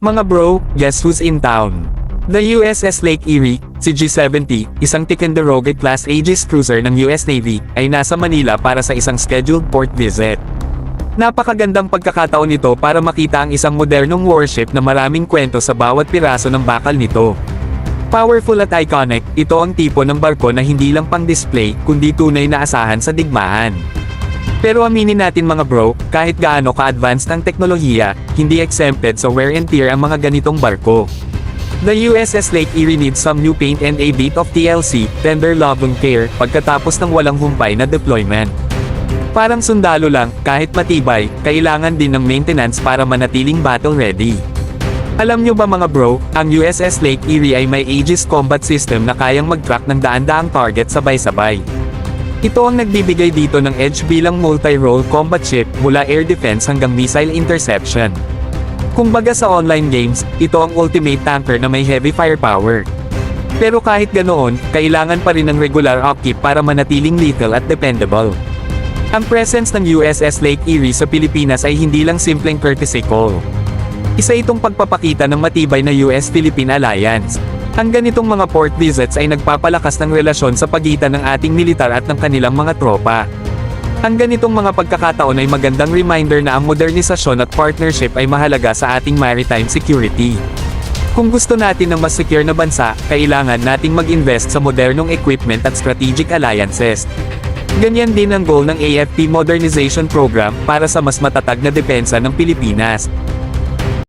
Mga bro, guess who's in town? The USS Lake Erie, CG-70, isang Ticonderoga-class Aegis cruiser ng US Navy, ay nasa Manila para sa isang scheduled port visit. Napakagandang pagkakataon nito para makita ang isang modernong warship na maraming kwento sa bawat piraso ng bakal nito. Powerful at iconic, ito ang tipo ng barko na hindi lang pang-display, kundi tunay na asahan sa digmaan. Pero aminin natin mga bro, kahit gaano ka-advanced ang teknolohiya, hindi exempted sa wear and tear ang mga ganitong barko. The USS Lake Erie needs some new paint and a bit of TLC, tender love and care, pagkatapos ng walang humpay na deployment. Parang sundalo lang, kahit matibay, kailangan din ng maintenance para manatiling battle ready. Alam nyo ba mga bro, ang USS Lake Erie ay may Aegis combat system na kayang mag-track ng daan-daang target sabay-sabay. Ito ang nagbibigay dito ng edge bilang multi-role combat ship mula air defense hanggang missile interception. Kumbaga sa online games, ito ang ultimate tanker na may heavy firepower. Pero kahit ganoon, kailangan pa rin ng regular upkeep para manatiling lethal at dependable. Ang presence ng USS Lake Erie sa Pilipinas ay hindi lang simpleng courtesy call. Isa itong pagpapakita ng matibay na US-Philippine alliance. Ang ganitong mga port visits ay nagpapalakas ng relasyon sa pagitan ng ating militar at ng kanilang mga tropa. Ang ganitong mga pagkakataon ay magandang reminder na ang modernisasyon at partnership ay mahalaga sa ating maritime security. Kung gusto natin ng mas secure na bansa, kailangan nating mag-invest sa modernong equipment at strategic alliances. Ganyan din ang goal ng AFP Modernization Program para sa mas matatag na depensa ng Pilipinas.